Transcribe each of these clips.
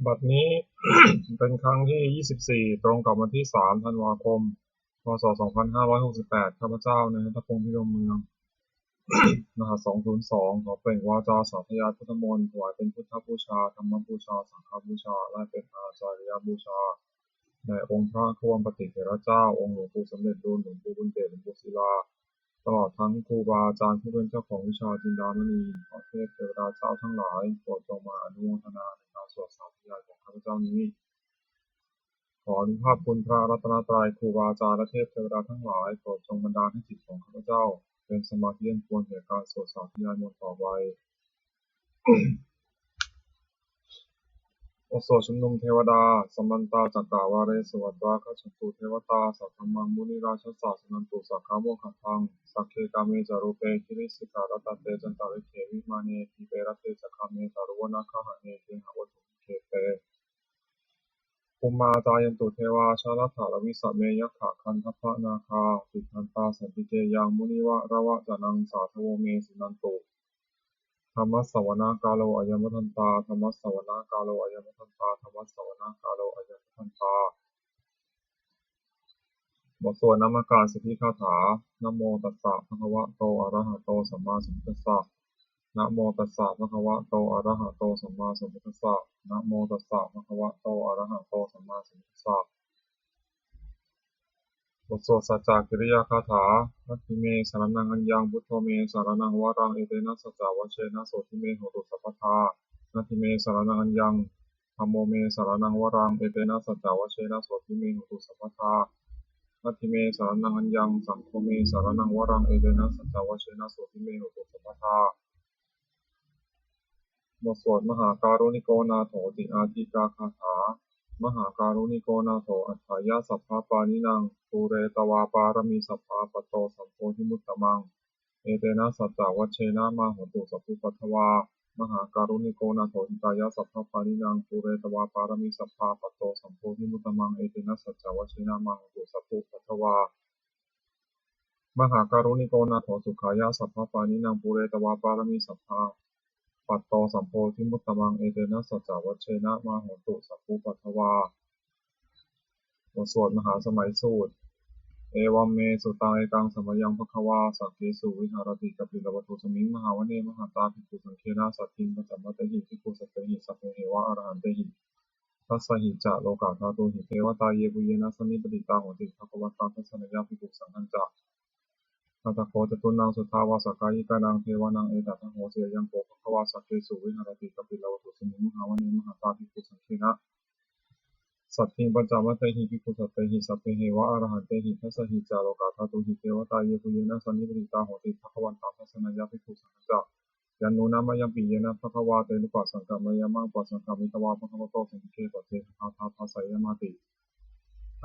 บัดนี้ เป็นครั้งที่ 24 ตรงกับวันที่ 3 ธันวาคม พ.ศ. 2568 ข้าพเจ้านายณัฐพงษ์ พิรมเมือง รหัส 202 ขอเปล่งวาจาสาธยายพุทธมนต์ถวายเป็นพุทธบูชา ธรรมบูชา สังฆบูชา และเป็นอาจาริยบูชาแด่องค์พระควัมปติเถระเจ้า องค์หลวงปู่สมเด็จรุ่นหลวงปู่บุญเดชหลวงปู่ศิลา ตลอดทั้งครูบาอาจารย์ผู้เป็นเจ้าของวิชาจินดามณีขอเทพเทวดาเจ้าทั้งหลายโปรดจงมาอนุโมทนาในการสวดสาธยายของข้าพเจ้านี้ขออนุภาพคุณพระรัตนตรัยครูบาอาจารย์และเทพเทวดาทั้งหลายโปรดจงบันดาลให้จิตของข้าพเจ้าเป็นสมาธิอันควรแก่การสวดสาธยายมนต์ต่อไปโอโสชุมนุมเทวดาสัมบันตาจักกาวาเรสวัสดาขจันตุเทวตาสัทธมังมุนิราชสาสนันตุสักขโมคคังสักเคกาเมจารุเปคิริสิการัตเตจันตาริเขวิมาเนทิเปรเตจักขเมจารุวนาคหะเนเทหะวัตุเขเตภูมิมาจายันตุเทวาชาลถาลวิสเมยัคขะคันทพะนาคาติทันตาสันติเกยังมุนิวะระวะจานังสาทโวเมสุนันตุธรรมสวนากาโลอายมทันตาธรรมสวนากาโลอายมทันตาธรรมสวนากาโลอายมทันตาบทสวดนามการสิทธิคาถานะโมตัสสะภะคะวะโตอะระหะโตสัมมาสัมพุทธัสสะนะโมตัสสะภะคะวะโตอะระหะโตสัมมาสัมพุทธัสสะนะโมตัสสะภะคะวะโตอะระหะโตสัมมาสัมพุทธัสสะบทสวดสัจจกิริยาคาถานัตถิเมสรณังอัญญังพุทโธเมสรณังวรังเอเตนะสัจจวัชเชนะโสทิเมโหตุสัพพทานัตถิเมสรณังอัญญังธัมโมเมสรณังวรังเอเตนะสัจจวัชเชนะโสทิเมโหตุสัพพทานัตถิเมสรณังอัญญังสังโฆเมสรณังวรังเอเตนะสัจจวัชเชนะโสทิเมโหตุสัพพทาบทสวดมหาการุณิโกนาโถติอาทิกาคาถามหาการุณิโกนาโถอัฏฐายาสัพพะปานินังภูเรตวาปารมีสัพพะปะโตสัมโพธิมุตตมังเอเตนะสัจจวัชเชนะมาโหตุสัพพุปัทวามหาการุณิโกนาโถอิตายาสัพพะปานินังภูเรตวาปารมีสัพพะปะโตสัมโพธิมุตตมังเอเตนะสัจจวัชเชนะมาโหตุสัพพุปัทวามหาการุณิโกนาโถสุขายาสัพพะปานินังภูเรตวาปารมีสัพพะปัตโตสัมโพธิมุตตมังเอเตนะสัจจวัชเชนะมาโหตุสัพพุปัทวาบทสวดมหาสมัยสูตรเอวัมเมสุตังเอกังสมยังภควาสักเกสุวิหารติกัปปิลวัตถุสมิงมหาวเนมหาตาภิกขุสังเคนะสัตถิงปัจจมัตติภิกขุสัตถิสัพเพเหวะอรหันเตหิทัสสหิจะโลกาธาตุหิเทวตาเยปุเยนะสมิปติตาโหติภควตาทัสสนยาภิกขุสังฆัญจะนาตโคจตุนังสุทธาวาสกายิกานังเทวานังเอตัสโหเสยังโกภควาสักเกสุวิหารติกัปปิลวัตถุสมิงมหาวเนมหาตาภิกขุสังเคนะสัตถิงปัญจมัตติภิกขุสัตถิสัพเพเหวะอรหันเตหิทัสสหิจาโลกาธาตุหิเทวตาเยปุเยนะสันนิปติตาโหติภควันตาทัสสนยาภิกขุสังฆจายันนุนามยังปิเยนะภควาเตนุปัสสังฆมยามังปัสสังฆมิตวาภควโตสังฆเกปเทภาทาภาสยมาติ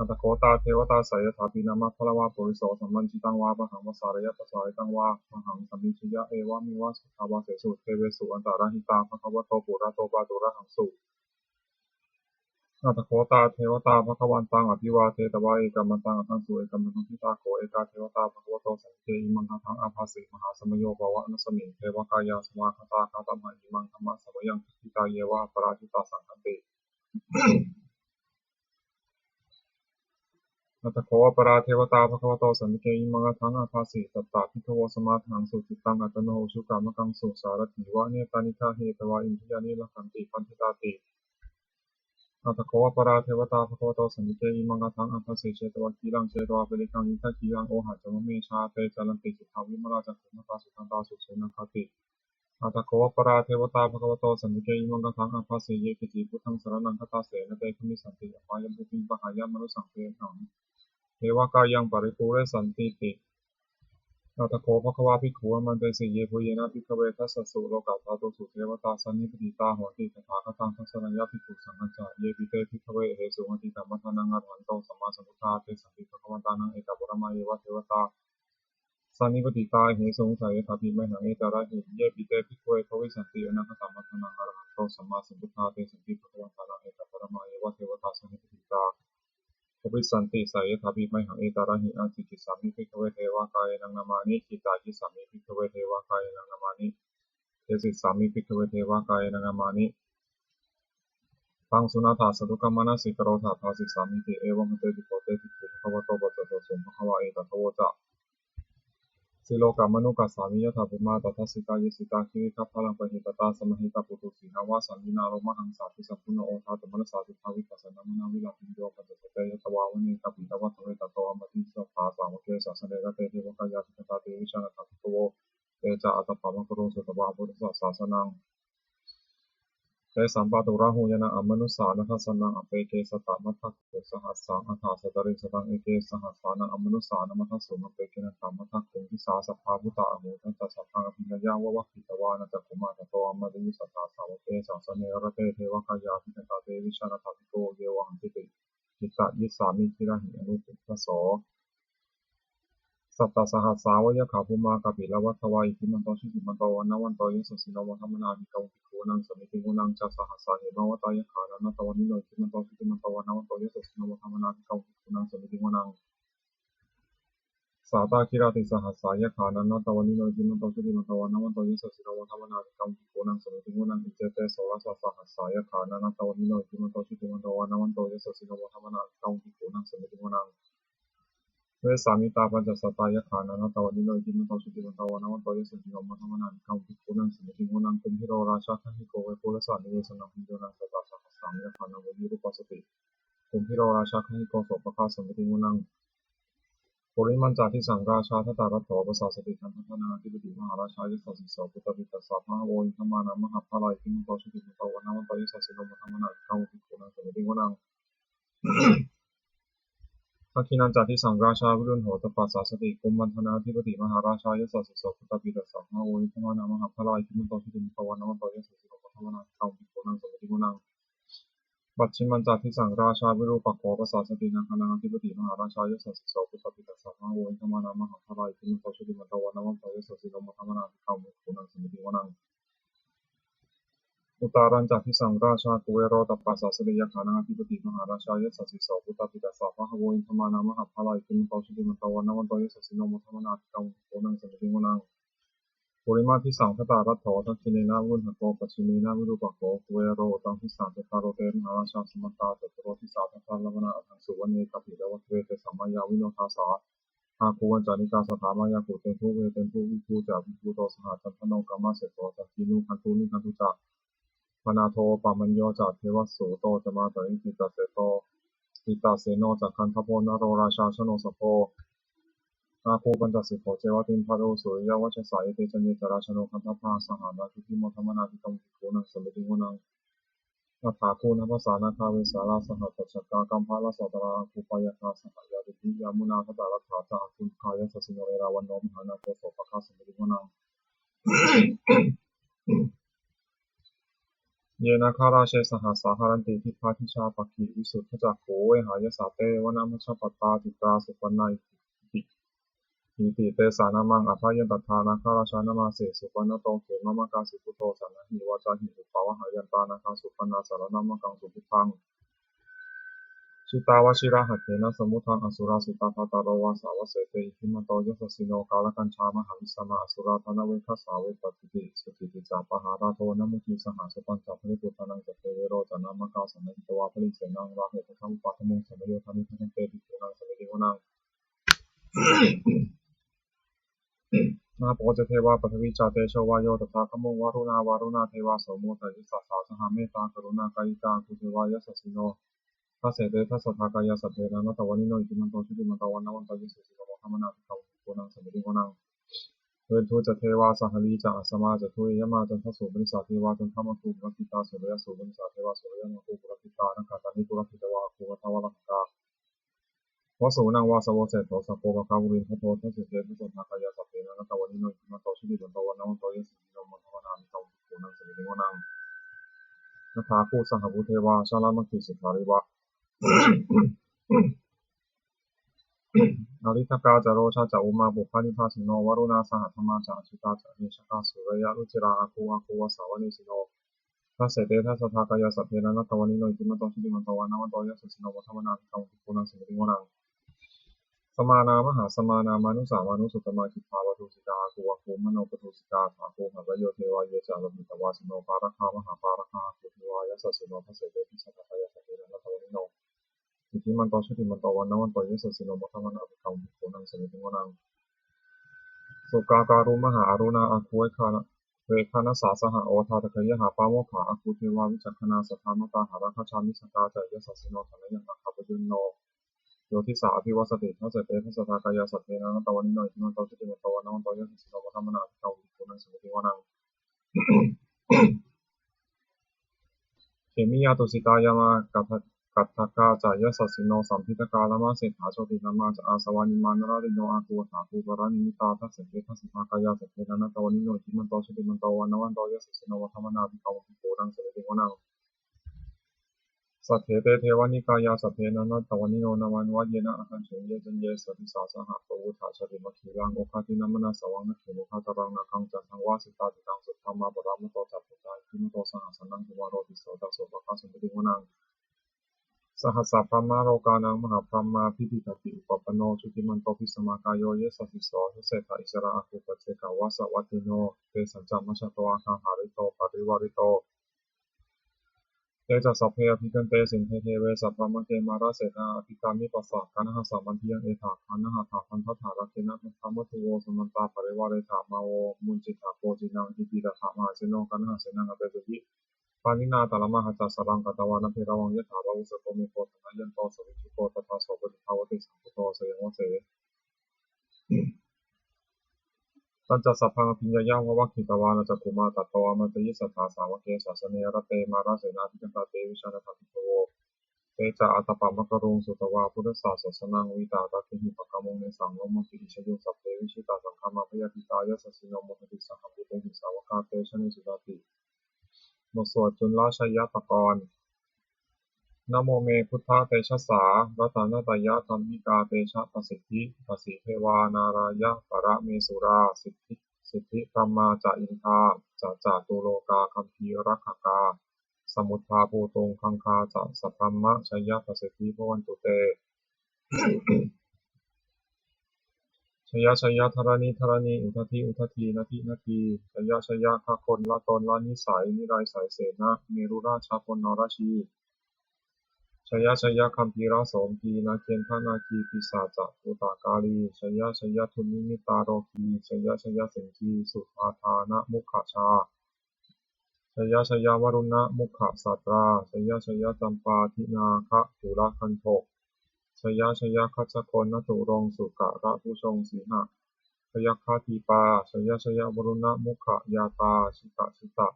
อัตโคตาเทวตาสยถาปินามัพพลวาปุริโสสัมมันจิตังวาปะหังวสารยะปสาริตังวาปะหังสัมมิชยะเอวะมิวะสุทาวาเสสุเทเวสุอันตารหิตาภควโตปุระโตปาตุระหังสุอัตโคตาเทวตาภควันตังอภิวาเทตวะเอกัมมันตังอัตถังสุเอกัมมันตังพิตาโกเอกาเทวตาภควโตสังเกอิมังคังอาภาสิมหาสมโยภวะนัสมิงเทวกายาสมาคตาคาตัมหะอิมังธรรมะสมยังทิตาเยวะปราชิตาสังคันติอัตโคปราเทวตาภควโตสังเกอิมังคังอาภาสิตัตตาภิกขโวสมาทังสุจิตังอัตโนชุกามกังสุสารถิวะเนตานิฆาเหตวะอินทิยานิลักขันติปันธิตาติอัตโคปราเทวตาภควโตสันนิเกอิมังคังอัฏฐเสเชตวะกีรังเชตวะเปริคังยิทะกีรังโอหัจจมเมชาเตจารันติสุทาวิมลาจักขุมตาสุทันตาสุเสนาคติอัตโคปราเทวตาภควโตสันนิเกอิมังคังอัฏฐเสเยกิจิพุทธังสรณังคตาเสนเตขมิสันติอภัยมุขิปะหายามนุสังเทหังเทวกายังปริปูเรสันติติอัตโคภควาภิกขุมันเตสิเยปุเยนะภิกขเวทัสสะสุโลกาธาตุสุเทวตาสันนิปติตาโหติตถาคตังทัสสนัญญาภิกขุสังฆัจจะเยปิเตภิกขเวเหสุมติกัมมัฏฐานังอรหันโตสัมมาสัมพุทธาเตสัมภิภควันตานังเอกปรมาเยวะเทวตาสันนิปติตาเหสุงสายถาภิไมหังเอตระหิเยปิเตภิกขเวทวิสันติอนังคตมัฏฐานังอรหันโตสัมมาสัมพุทธาเตสัมภิภควันตานังเอกปรมาเยวะเทวตาสันนิปติตาภวิสันติสายถาภิไมหังเอตระหิอาจิกิสามิภิกขเวเทวากายนังนามานิจิตาจิสามิภิกขเวเทวากายนังนามานิเทศิสามิภิกขเวเทวากายนังนามานิ ตังสุนาถาสตุกรรมนาสิกโรธาภาสิสามิติเอวังเตติโกเตติขุภควโตปัจจโตสุภควาเอตโตจะสิโลกามนุกัสสามิยถาภุมาตถาสิกายสิตาคิริคัพพลังปะหิตตาสมหิตาปุตุสีนาวาสันนินาโรมหังสาธิสัพพุโนโอทาตุมนสาสุภาวิปัสสนามนาวิลาภิโยปัจจเตยตวาวเนกัปิตวัตเวตโตอมติสัพพาสามเกสสเนกเตเทวกายาภิตาเตวิชานะทัพโตเตจาอัตถะมะกรุงสุตวาพุทธศาสนังเตสัมปะตุระหูยนะอมนุสสานะทัสสนังอเปเกสตะมัทธะโกสหัสสังอัฏฐาสตริสตังเอเกสหัสสานะอมนุสสานะมัทธสุมะเปเกนะธรรมัทธะโกทิสาสัพพาพุตตะอโหทัสสะสัพพังอภิญญาวะวัคคิตวานะจักขุมาตโตอมะดิสัทธาสาวเกสสเนระเตเทวกายาภิตตาเตวิชานะทัพโตเยวังติติจิตตะยิสสามิทิระหิอนุปุพพโสสัตตสหัสสาวยะขาภูมากปิลวัฏวายอิมันโตชิติมันโตวันนวันโตยสสิโนวัฏมนาภิกขุภิกขุนังสมิติกุนังจัสสหัสสาเหมวตายะขานันตวันนิโนอิมันโตชิติมันโตวันนวันโตยสสิโนวัฏมนาภิกขุภิกขุนังสมิติกุนังสาตาคิราติสหัสสายะขานันตวันนิโนอิมันโตชิติมันโตวันนวันโตยสสิโนวัฏมนาภิกขุภิกขุนังสมิติกุนังอิเจเตโสรสสหัสสายะขานันตวันนิโนอิมันโตชิติมันโตวันนวันโตยสสิโนวัฏมนาภิกขุภิกขุนังสมิติกุนังเวสามิตาปัญจสัตตายะขานันตวันนิโนจิมันโตสุติมันโตวันวันโตยสุติโนมัทมนันกังภิกขุนังสมิติโกนังกุมพิโรราชาคันหิโกเวปุรสานิเวสนังพิโยนังสัตตาสัพสามิยะขานังวิรุปัสสติกุมพิโรราชาคันหิโกโสปะคาสมิติโกนังปุริมันจาทิสังราชาทัตตารัตโตปัสสาสติทันทัพนาธิปติมหาราชายสัสสิโสปุตตะปิตัสสะพะโวอินทมานามหาภาลายกิมันโตสุติมันโตวันวันโตยสัสสิโนมัทมนันกังภิกขุนังสมิติโกนังทักขินันจัตติสังราชาวิรุณโหตปัสสะสติกุมมันธนาธิปติมหาราชายสัสสิโสพุทธปิตัสสะมะโวอิธมานามหาภลายคิมันโตชิติมุตวันนวันโตยสัสสิโลปัทวนาคังภิกขุนังสมิติกุนังปัจฉิมันจัตติสังราชาวิรูปักโขปัสสะสตินังคณนาธิปติมหาราชายสัสสิโสพุทธปิตัสสะมะโวอิธมานามหาภลายคิมันโตชิติมุตวันนวันโตยสัสสิโลปัทวนาคังภิกขุนังสมิติกุนังอุตารัญจักทิสังราชากุเวโรตปัสสะสติยะขานังอธิปติมหาราชายสัสสิโสพุทธปิตัสสะพะโวอินทมานามหาภลายคิมันโตชิติมันโตวันนวันโตยสัสสิโนมัทมนาภิกขุโกนังสมิติโกนังปุริมาทิสังคตารัตโถทักขิเนนาวุนหโกปัจฉิเนนาวิรูปโขกุเวโรตังทิสังเตตาโรเตมหาราชาสมัตตาเตโรทิสาทัตตาลวนาอังสุวรรณีกัปปิเลวะเวเตสัมมายาวิโนทาสาอาคูวันจานิกาสถามายากุเตนทุเวเตนทุวิภูจาวิภูโตสหจันทโนกามาเสโตจักขินุคันตุนิคันตุจักมนาโทปามัญโยจัตเทวสุโตจะมาตริกิตาเสโตกิตาเสโนจักขันทโพนโรราชาชโนสโพอาคูปัญจสิกโขเจวตินพาโรสุริยวัชสายเตจันเยจราชโนคันทพาสหานาทิพิโมธรรมนาทิกรรมภิกขุนังสมิติโกนังอัฏฐาคูณภาษานาคาเวสาราสหัสจักกากัมภาลสัตราคูปายคาสหายาติพิยามุนาคตารัฐาจาคุณคายสสิโนเรราวันโนมหานาโกโสปะคาสมิติโกนังเยนะคาราเชสหัสสาหารันติทิพาทิชาปักขิวิสุทธจักโขเวหายสาเตวนามัชฌปัตตาติตราสุปนัยติหิติเตสานามังอภายันตถานาคาราชานามาเสสุปนโตเขมะมะกาสิพุโตสันนะหิวาจาหิอุปาวะหายันตานาคาสุปนาสารนามะกังสุพุทังชิตาวชิระหัตเถนะสมุทังอสุราสิตาภาตาโรวาสาวเสเตหิมันโตยสสิโนกาลกัญชามหาวิสมาอสุราธนเวคัสสาเวปติติสุติติจาปหาราโทนมุขีสหสุปัญจพริปุตตานังจัตเตเวโรจานามะกาสันนิตวาภริเสนังราเหตุธรรมปัตถมุงสมโยธามิทังเตปิโกนังสมิติโกนังนาโปจเทวาปฐวิจาเตโชวายโยตถาคโมวารุณาเทวาโสโมทยิสสาสหเมตตากรุณากายิกาคุเทวายสสิโนทัสเสเตทัสสะทากายาสัพเพนะนัตตวันิโนอิติมันโตชิติมันโตวันนวันโตยิสสิโนโมทัมนาภิกขุโกนังสมิติโกนังเวทุจเทวาสหลีจะอัสมาจะทุยยมาจันทสุบริษัทเทวาจันทมังคุปรคิตาสุริยสุบริษัทเทวาสุริยมังคุปรคิตานักขัตานิปุรคิตวาคุวัฏวะลังกาวสุนังวาสวเสโตสัพโพภคาวุรินทโตทัสเสเตทัสสะทากายาสัพเพนะนัตตวันิโนอิติมันโตชิติมันโตวันนวันโตยิสสิโนโมทัมนาภิกขุโกนังสมิติโกนังนัทธาคูสหบุเทวาชาลามัคคิสิกขาริวะอริทกาจโรชาจาอุมาบุพานิพาสิโนวรุณาสหัธมาจาชิตาจาเนชกาสุรยะรุจิราอาคูวสาวนิสิโนทัสเสเตทัสสะทากายาสัพเพนะนัตตวันิโนอิติมันโตชิติมันโตวันนวันโตยสสิโนโมทัมนาภิกขุโกนังสมิติโกนังสมานามหาสมานามานุสามานุสุตมาคิภาวทุสิกาอาคูมโนปทุสิกาถาคูหะวโยเทวายเจารมิตวาสิโนปาระคามหาปาระคาคุเทวาย สัสสิโนภเสเตพิสัทธายาสัพเพนันตวนิโนอิทิมันโตชุติมันโตวันนวันโตยสัสสิโนมัทธังอภิกรรมภิกขุนังสมิติวนังสุกาการุมหาอรุณาอาคุเวคานะเวคานะสาสหโอทาตะเคยหาปาโมขาอาคุเทวาวิจักขณาสัทธามตาหาราคชามิสกาจายสัสสิโนธนยังนาคาปยุนโนโยทิสาอภิวัสติทัสเสเตทัสสะทากายาสัพเพนันตวนิโนอิทิมันโตชุติมันโตวันนวันโตยสัสสิโนมัทธังอภิกรรมภิกขุนังสมิติวนังเขมิยาตุสิตายามากัตถกาจายสัสสิโนสัมพิตกาลมาเสถาโชตินามาจอาสวานิมานราริโนอาคูถาภูปรานิมิตาทัสเสเตทัสสะทากายาสัพเพนันตวนิโนอิทิมันโตชุติมันโตวันนวันโตยสัสสิโนมัทธังอภิกรรมภิกขุนังสมิติวนังสัทเถเตเทวานิกายาสัพเพนันตวนิโนนาวันวัเยนะอาคันเฉยเยจันเยสติสาสหะปวุฒาชติมัคคีรังโอคาตินามนาสวังนักเขมุขตรังนาคังจันทังวาสิตาติตังสุธรรมาปรามโตจัปปุจายทิมโตสหสนังทิวารโรติโสตัสโสภะคะสมิติวนังสหัสสะพรหมาโลกานังมหาพรหมาพิธิตติอุปปโนชุติมันโตภิสมากายโยเยสัสสิโสทุเสถาอิสระอาคุปัจเจกาวาสวัตติโนเตสัญจมัชฌะโตอาคาหาริโตปริวาริโตเตจัสสพเพอภิกันเตสินเทเทเวสัพพมะเกมาราเสนาอภิกามิปัสสะกัณหะสามันทิยังเอถาคันหะถาคันทัฏฐารักเขนะมัทธามัทโวสมันตาปริวาเรถามาโวมุญจิตาโกจินังอิติตถามหาเสโนกัณหะเสนังอเปตุหิปานินาตาลมหัจจสรังกัตวานะเพระวังยถาบาวุสโตเมโกธนายันโตสวิชุโกตถาโสปฏิภาวติสัมพุโตเสยังวเสตัญจสัพพังอภิญญายาวะคิตวานะจักขุมาตัตตวามัตยิสัทธาสาวเกศาสเนรเตมาราเสนาภิกันตาเตวิชานะทัพพิโตเตจาอัตตปามะกรุงสุตวาพุทธศาสสนังวิตาตะคิหิปะกะมงเนสังโลมปิอิชยุสัพเพวิชิตาสังฆามาพยาธิตายะสัสสิโนโมหติสังฆปุเตหิสาวกาเตชะนิสุตติบทสวดจุลราชยตกรนะโมเมพุทธะเตชะสารัตนตยะธัมมิกาเตชะประสิทธิประสิเทวานารายะปะเมสุราสิทธิธรรมาจาอินทาจาตุโลกาคัมภีรักขกาสมุทธาภูตงคังคาจะสัพพมะชยประสิทธิพวันตุเตชยธรณีอุทธีนาทีชยขะคนละตนละนิสัยนิไรสายเสนะเมรุราชพลนรชีชยคัมภีรโสมพีนาเคนทนาคีปิสาจะอุตากาลีชยทุนนิมิตาโรคีชยสิงคีสุภาธานะมุขชาชยวรุณะมุขสัตราชยจำปาทินาคะตุระคันโทชยคัจฉคนนตุรงสุกะระผู้ชงสีหะชยคาทีปาชยวรุณะมุขยาตาชิตะ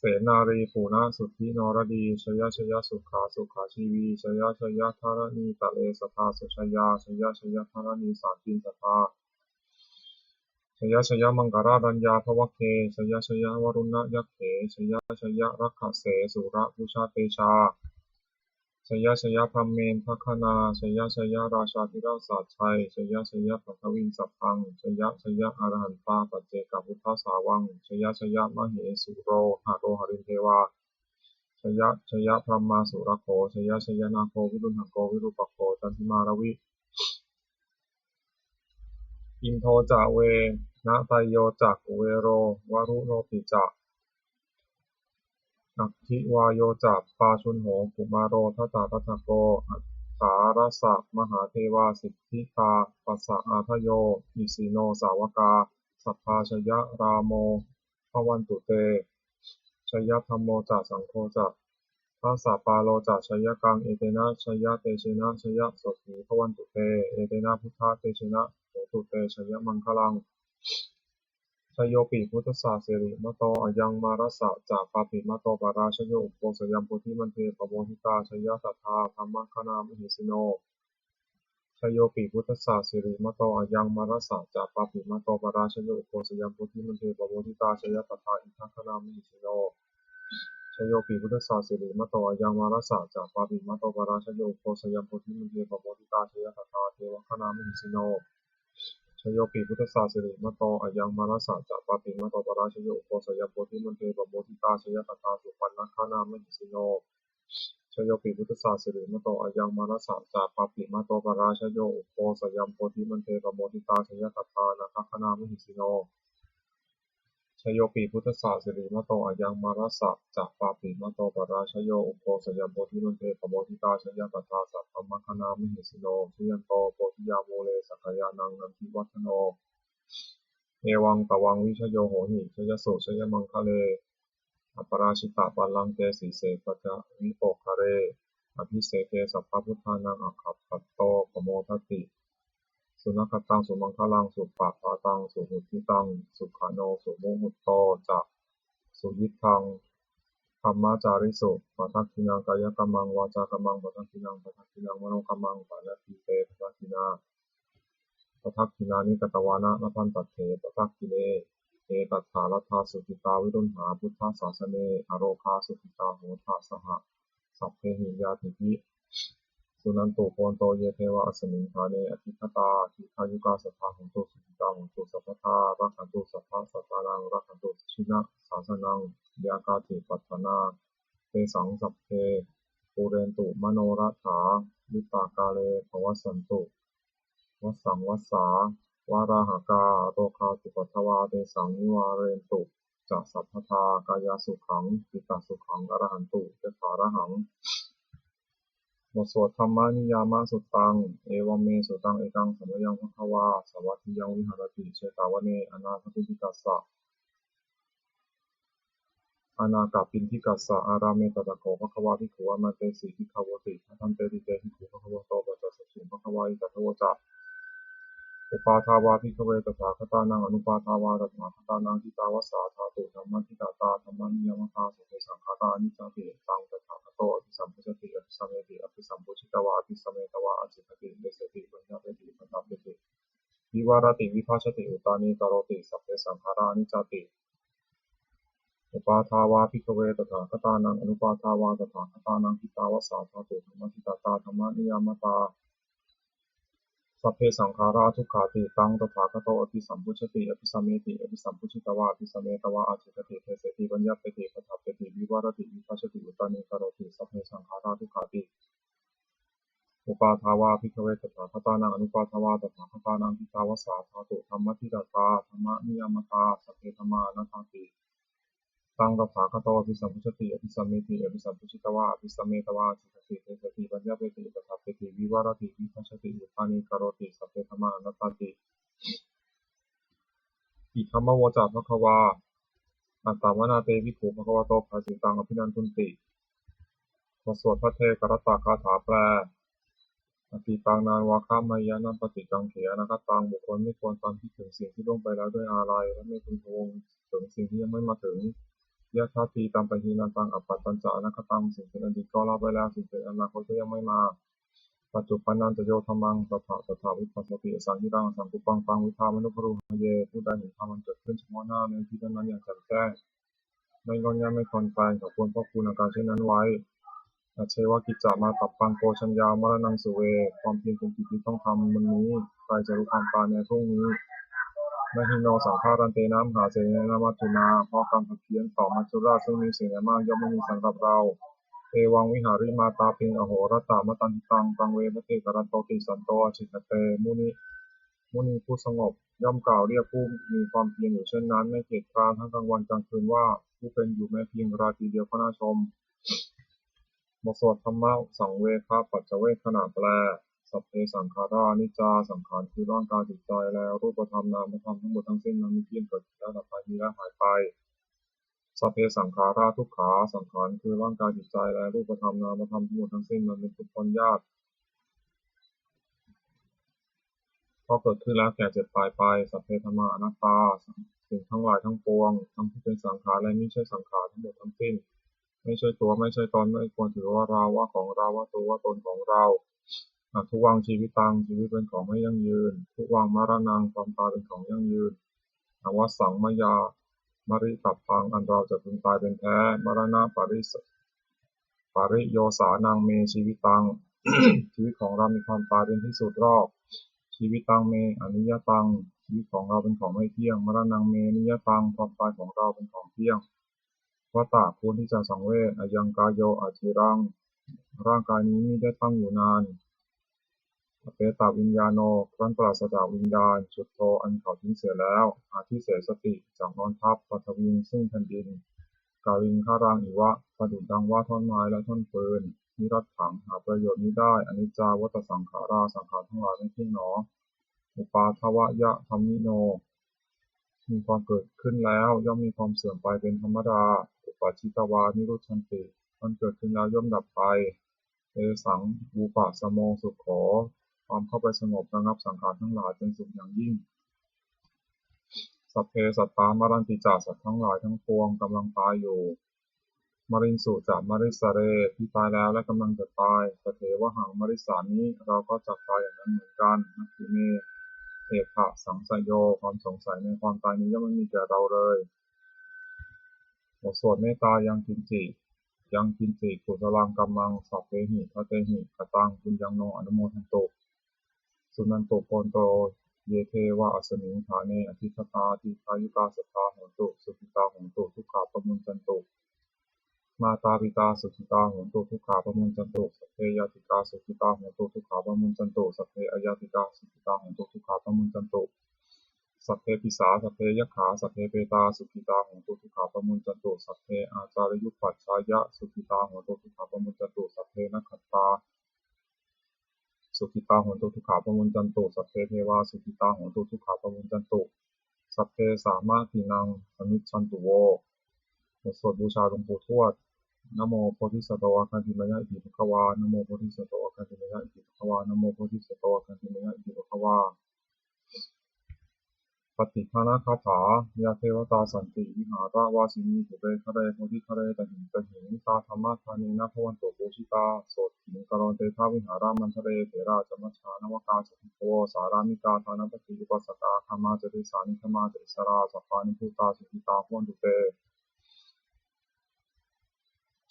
เสนารีปูนะสุทธินรดีชยสุขาชีวีชยธารณีตะเลสทาสุชยาชยธารณีสารตินสทาชยมังกรารัญญาภวเคชยวรุณะยักเขชยรักขเสสุระพุชาเตชาชยพรหมเมนภคนาชยราชาธิราชสัจชัยชยปัทวินสัพพังชยอรหันตาปัจเจกพุทธสาวังชยมเหสุโรหะโรหรินเทวาชยพรหมาสุรโขชยนาโควิรุณหโกวิรูปโขจันทิมารวิอินโทจะเวนะไตโยจักเวโรวรุโนปิจะอัคคิวายโยจักปาชุนโหกุมารโรทัตตาทัตโกอัฏฐารสะมหาเทวาสิทธิตาปัสสะอาทโยอิสิโนสาวกาสัพพาชยราโมภวันตุเตชยธัมโมจะสังโฆจะทัสสะปาโลจะชยกังเอเตนะชยเตชนะชยโสถีภวันตุเตเอเตนะพุทธเตชนะโหตุเตชยมังคลังชโยปิพุทธสาสิริมโตอยังมารัสสะจากปาปิมโตปาราชโยอุปโภสยัมโพธิมันเทปโมทิตาชยสัทธาธรรมคณามหิสิโนชโยปิพุทธสาสิริมโตอยังมารัสสะจากปาปิมโตปาราชโยอุปโภสยัมโพธิมันเทปโมทิตาชยสัทธาอิทัคคณามหิสิโนชโยปิพุทธสาสิริมโตอยังมารัสสะจากปาปิมโตปาราชโยอุปโภสยัมโพธิมันเทปโมทิตาชยสัทธาเทวคณามหิสิโนชโยปิพุทธศาสิริมโตอยังมารัสสะจะปาปิมโตปราชโยอุปโสยโพธิมันเทปโมทิตาชยตถาสุปันนคานามหิสิโนชโยปิพุทธศาสิริมโตอยังมารัสสะจะปาปิมโตปราชโยอุปโสยโพธิมันเทปโมทิตาชยตถานาคคานามหิสิโนช โยปีพุทธศาสสิริมโตอายังมารัสสะจากปาปิมโตปราชโยอุปโภสยโพธิมันเตปโมทิตาชยปัฏฐาสัพพมคณามิหิสิโนชยันโตโพธิยาโมเลสักยานังนันทิวัฒโนเอวังตวังวิชโยโหหิชยสุชยมังคะเลอปราชิตาปัลลังเกสีเสปัจจวิโปคะเรอภิเษเกสัพพพุทธานังอัคคัปปัตโตปโมทัตติสุนัขตังสุมังคลังสุปะปาตังสุหุติตังสุขาโนสุโมหุตโตจะสุยิทังธรรมจาริสุปัฏฐคินังกายกรรมังวาจากรรมังปัฏฐคินังมโนกรรมังปานาติเตปัฏฐคินาปัฏฐคินานิกตวานะนพันตัตเถปัฏฐคิเนเอตัสสารัทธาสุขิตาวิรุณหาพุทธศาสเนอโรคาสุขิตาโหทะสหสัพเพหิยาติภิสุนันตุโพนโตเยเทวะอัสมิงคาเนอธิคตาทิคายุกาสัทธาหุนตุสุขิตาหุนตุสัพพทารักขันตุสัพพะสัตตานังรักขันตุชินะสาสนังยากาติปัตตนาเตสังสัพเพปูเรนตุมโนรัฐถาวิปากาเลภวัสสันตุวัสสังวัสสาวาราหกาโรคาตุปัทวาเตสังนิวาเรนตุจะสัพพทากายาสุขังจิตตสุขังอรหันตุเตถาระหังบทสวดธรรมนิยามสุตังเอวเมสุตังเอกังสัมยังภควาสวัสดิยังวิหารติเชตาวเนอนาคปิติกัสสะอนาคปินทิกัสสะอาราเมตตะโกภควาภิกขุมาเตสีภิกขวติทันเตติเตภิกขุภควโตปัจจสุขิภควาอิตัทโวจะอุปาทาวาภิกขเวตถาคตานังอนุปาทาวาตถาคตานังทิตาวสสาธาตุธรรมทิตาตาธรรมนิยมตาสุเทสังฆาตานิจจติตังตถาคโตอภิสัมพุชติอภิสัมเมติอภิสัมพุชิตวาอภิสัมเมตวาอจิตติเดสติปัญญาเวติปัฏฐเวติวิวารติวิภาชติอุตานิกโรติสัพเพสังขารานิจจติอุปาทาวาภิกขเวตถาคตานังอนุปาทาวาตถาคตานังทิตาวสสาธาตุธรรมทิตาตาธรรมนิยมตาสัพเพสังขาราทุกขาติตังตถาคโตอภิสัมพุชติอภิสัมเมติอภิสัมพุชิตวาอภิสัมเมตวาอาจิตติเทเสติปัญญาเปติปัฏฐเปติวิวารติวิภัชติอุตานิกโรติสัพเพสังขาราทุกขาติอุปาทาวาภิกขเวตถาคตานังอนุปาทาวาตถาคตานังทิตาวสสาธาตุธรรมทิตาตาธรรมนิยมตาสัพเพธรรมานัตติตังตถาคโตอภิสัมพุชติอภิสัมเมติอภิสัมพุชิตวาอภิสัมเมตวาจิตติเทสติปัญญาเปติปัฏฐเปติวิวารติวิภัชชติอุปาณิกโรติสัพเพธรรมานัตติอิธัมมโวจาภควาอัตตาวนาเตวิภูภควโตภาสิตังอภินันทุนติบทสวดพระเทกรัตตคาถาแปลอติตังนานวาคามายานันปฏิกังเขอนาคตังบุคคลไม่ควรตามคิดถึงสิ่งที่ล่วงไปแล้วด้วยอาลัยและไม่พึงพะวงถึงสิ่งที่ยังไม่มาถึงยะถาทีตามปหินันตังอัปปัตตัญจะอนาคตังสิ่งเป็นอดีตก็ละไปแล้วสิ่งเป็นอนาคตก็ยังไม่มาปัจจุบันนันจะโยธรรมังตถาวิปัสสติสังหิรังสังกุปังตังวิธามนุปรุหเยผู้ใดเห็นธรรมมันเกิดขึ้นเฉพาะหน้าในที่นั้นอย่างแจ่มแจ้งไม่งอนแงนไม่คลอนแคลนขอควรพ่อคุณอาการเช่นนั้นไว้อาเชวกิจจามาตับปังโกชัญญามรณังสุเวความเพียรเป็นกิจที่ต้องทำวันนี้ใครจะรู้ความตายในพรุ่งนี้มหิโนสังฆารันเตน้ำหาเสนามัจจุนาเพราะกรรมเพียรต่อมัจจุราชซึ่งมีเสียงมากย่อมไม่มีสำหรับเราเอวังวิหาริมาตาปิงอโหรตามตันตังตังเวมเตกรันโตติสันโตชิตเตมุนีผู้สงบย่อมกล่าวเรียกผู้มีความเพียรอยู่เช่นนั้นไม่เกียจคร้านทั้งกลางวันกลางคืนว่าผู้เป็นอยู่แม้เพียงราตรีเดียวก็น่าชมบทสวดธรรมะสังเวคปัจจเวคขณะแปลสัพเพสังขารานิจจาสังขารคือร่างกายจิตใจและรูปธรรมนามธรรมทั้งหมดทั้งสิ้นนั้นมีเที่ยงเกิดแล้วดับไปมีและหายไปสัพเพสังขาราทุกขาสังขารคือร่างกายจิตใจและรูปธรรมนามธรรมทั้งหมดทั้งสิ้นมันเป็นทุกข์ทนยากเพราะเกิดขึ้นแล้วแก่เจ็บตายไปสัพเพธรรมาอนัตตาสิ่งทั้งหลายทั้งปวงทั้งที่เป็นสังขารและไม่ใช่สังขารทั้งหมดทั้งสิ้นไม่ใช่ตัวไม่ใช่ตนไม่ควรถือว่าเราว่าของเราว่าตัวว่าตนของเราทุวังชีวิตังชีวิตเป็นของไม่ยั่งยืนทุวังมรณังความตายเป็นของยั่งยืนอวสังมยามริตับพังอันเราจะพึงตายเป็นแท้มรณะปริโยสานังเมชีวิตัง ชีวิตของเรามีความตายเป็นที่สุดรอบชีวิตตังเมอนิยตังชีวิตของเราเป็นของไม่เที่ยงมรณังเมนิยตังความตายของเราเป็นของเที่ยงวัฏฏะควรที่จะสังเวชอายังกายโยอาจิรังร่างกายนี้ไม่ได้ตั้งอยู่นาน เปตาวิญญาโนครั้นปราศจากวิญญาณสุดโทอันเขาทิ้งเสียแล้วอาทิเสสติจากนอนทับปัทวิงซึ่งแผ่นดินกาลิงฆารางอิวะประดุจดังว่าท่อนไม้และท่อนปืนนิรัตถังหาประโยชน์นี้ได้อนิจจาวัฏสังขาราสังขารทั้งหลายไม่เที่ยงหนออุปาทวะยะธรรมิโนมีความเกิดขึ้นแล้วย่อมมีความเสื่อมไปเป็นธรรมดาอุปาชิตวานิรุชันติมันเกิดขึ้นแล้วย่อมดับไปเอสังวูปะสโมสุขขอความเข้าไปสงบระงับสังขารทั้งหลายเป็นสุขอย่างยิ่งสัพเพสัตตามรันติจาสัตว์ทั้งหลายทั้งปวงกำลังตายอยู่มรินสุจากมริสเรที่ตายแล้วและกำลังจะตายสเทวหังมริสานี้เราก็จะตายอย่างนั้นเหมือนกันนักขีเมเอกขะสังสยโยความสงสัยในความตายนี้ย่อมไม่มีแก่เราเลยบทสวดเมตตายังกินจิกุศลังกัมมังสัพเพหิทะเตหิกตังปุญญังโนอนุโมทันตุสุนันตุโกนโตเยเทวะอัสมิงฐาเนอธิคตาทิคายุกาสัทธาโหตุสุขิตาโหตุทุกขาปมุญจันตุมาตาปิตาสุขิตาโหตุทุกขาปมุญจันตุสัพเพยติกาสุขิตาโหตุทุกขาปมุญจันตุสัพเพอยติกาสุขิตาโหตุทุกขาปมุญจันตุสัพเพปิสาสัพเพยขาสัพเพเปตาสุขิตาโหตุทุกขาปมุญจันตุสัพเพอาจารยุปปัชชายะสุขิตาโหตุทุกขาปมุญจันตุสัพเพนัคขตาสุขิตาโหตุทุกขาปมุญจันตุสัพเพเทวาสุขิตาโหตุทุกขาปมุญจันตุสัพเพสามาทินังสมิจฉันตุโวบทสวดบูชาหลวงปู่ทวดนะโมโพธิสัตว์อาคันติมยะอิติภควานะโมโพธิสัตว์อาคันติมยะอิติภควานะโมโพธิสัตว์อาคันติมยะอิติภควาปฏิภาณคาถายาเทวตาสันติวิหารวาสินีปุเรคะเรโพธิคะเรตหิตหิงตาธรรมะทานีนาภวันโตโพชิตาโสถิงกรณเตทาวิหารามันทะเรเถราจมัชฌานวกาสติโกสารามิกาทานัปฏิอุปสกาคามาจริสานิคมาจริสราสัพพานิพุตาสุขิตาพวันตุเต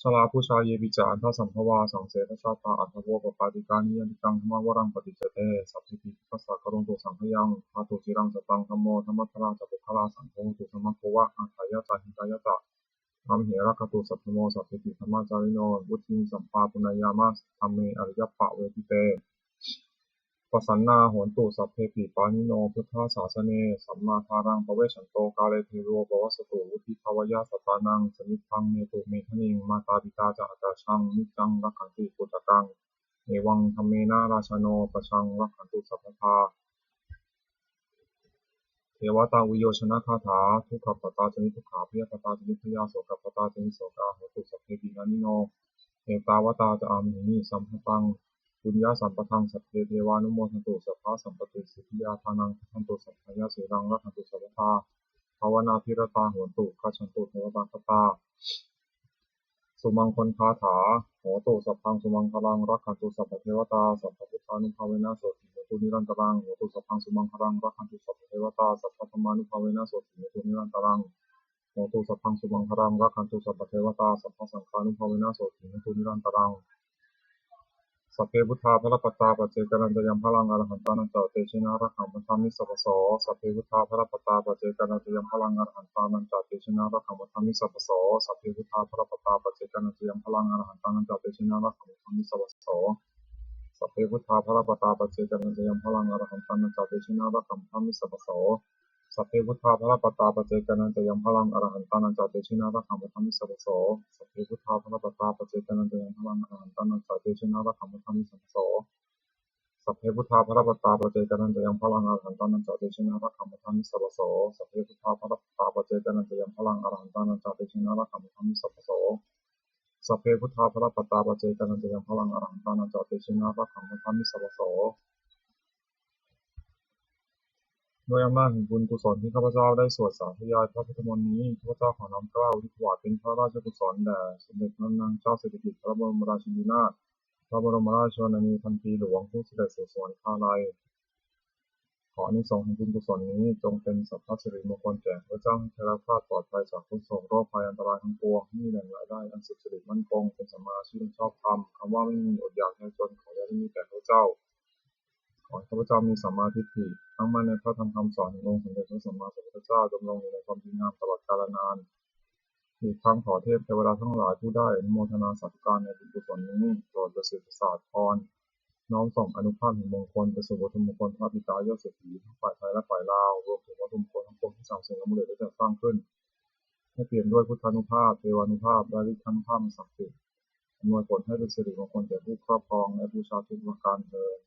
ชลาผู้ชายเยปิจาอันทสัมภวาสังเสทชาตาอัตถโวปปาติกานิยันติกังธรรมวรังปฏิเจเตสัพพิติปัสสะกรุณตุสังขยังพาตุจิรังสตังธรรมโมธรรมัทราจักขุคลาสังโฆตุสมัคโควะอัฏฐายะตาหิตายะตะธรรมเหระคตุสัพพโมสัพพิติธรรมจาริโนวุฒิสัมปาปุณยามัสธรรมเมอริยปะเวทิเตปสันนาโหนตุสัพเพปิปานิโนพุทธศาสเนสัมมาทารังปเวชันโตกาเลเทโรปวัสสตุวุฒิภาวะสัตตานังสมิทธังเมตุเมทนิงมาตาปิตาจะอาจาชังนิจังรักขันติปุตตะกังเอวังธรรมเมนาราชโนปชังรักขันตุสัพพทาเทวตาวิโยชนะคาถาทุกขปตาจนิทุกขาพิยปตาจนิพยาโสกปตาจนิโสกาโหตุสัพเพปินานิโนเอตาวตาจะอามินิสัมภตังปุญญาสัมปทังสัพเพเทวานุโมทันตุสัพพะสัมปติสิทธิยาทานังทันตุสัพพยาสีรังรักขันตุสัพพทาภาวนาพิรตาโหนตุกัจฉันตุเทวตาคตาสุมังคลคาถาโหตุสัพพังสุมังคลังรักขันตุสัพพเทวตาสัพพพุทธานุภาเวนะโสติโหตุนิรันตรังโหตุสัพพังสุมังคลังรักขันตุสัพพเทวตาสัพพธรรมานุภาเวนะโสติโหตุนิรันตรังโหตุสัพพังสุมังคลังรักขันตุสัพพเทวตาสัพพสังฆานุภาเวนะโสติโหตุนิรันตรังสัพเพพุทธาภรปัตตาปัจเจกนันตยังพลังอรหันตานันตเตชินารักขังมัทธามิสัพพโสสัพเพพุทธาภรปัตตาปัจเจกนันตยังพลังอรหันตานันตเตชินารักขังมัทธามิสัพพโสสัพเพพุทธาภรปัตตาปัจเจกนันตยังพลังอรหันตานันตเตชินารักขังมัทธามิสัพพโสสัพเพพุทธาภรปัตตาปัจเจกนันตยังพลังอรหันตานันตเตชินารักขังมัทธามิสัพพโสสัพเพพุทธาภรปัตตาปัจเจกนันตยังพลังอรหันตานันตเตชินารักขังมัทธามิสัพพโสสัพเพพุทธาภรปัตตาปัจเจกนันตยังพลังอรหันตานันตเตชินารักขังมัทธามิสัพพโสสัพเพพุทธาภรปัตตาปัจเจกนันตยังพลังอรหันตานันตเตชินารักขังมัทธามิสัพพโสสัพเพพุทธาภรปัตตาปัจเจกนันตยังพลังอรหันตานันตเตชินารักขังมัทธามิสัพพโสสัพเพพุทธาภรปัตตาปัจเจกนันตยังพลังอรหันตานันตเตชินารักขังมัทธามิสัพพโสด้วยอำนาจแห่งบุญกุศลที่ข้าพเจ้าได้สวดสาธยายพระพุทธมนต์นี้ข้าพเจ้าขอน้อมเกล้าอุทิศถวายเป็นพระราชกุศลแด่สมเด็จพระนางเจ้าสิริกิติ์พระบรมราชินีนาถพระบรมราชชนนีพันปีหลวงผู้เสด็จสู่สวรรคาลัยขออานิสงส์แห่งบุญกุศลนี้จงเป็นสัพพสิริมงคลแก่ข้าพเจ้าให้แคล้วคลาดปลอดภัยจากทุกโศกโรคภัยอันตรายทั้งปวงให้มีแหล่งรายได้อันสุจริตมั่นคงเป็นสัมมาอาชีพชอบธรรมคำว่าไม่มีอดอยากยากจนขออย่าได้มีแก่ข้าพเจ้าขอให้ข้าพเจ้ามีสัมมาทิฏฐิตั้งมั่นในพระธรรมคำสอนขององค์สมเด็จพระสัมมาสัมพุทธเจ้าดำรงอยู่ในความดีงามตลอดกาลนานอีกครั้งขอเทพเทวดาทั้งหลายผู้ได้อนุโมทนาสาธุการในบุญกุศลนี้โปรดประสิทธิ์ประสาทพร น้อมส่งอนุภาพแห่งมงคลไปสู่วัตถุมงคลพระบิดายอดเศรษฐีทั้งฝ่ายไทยและฝ่ายลาวรวมถึงวัตถุมงคลทั้งปวงที่สั่งเสริมและมูลเหตุได้จัดสร้างขึ้นให้เปลี่ยนด้วยพุทธานุภาพเทวานุภาพและฤทธานุภาพศักดิ์สิทธิ์อำนวยผลให้เป็นสิริมงคลแก่ผู้ครอบครองและบูชาทุกประการเทอญ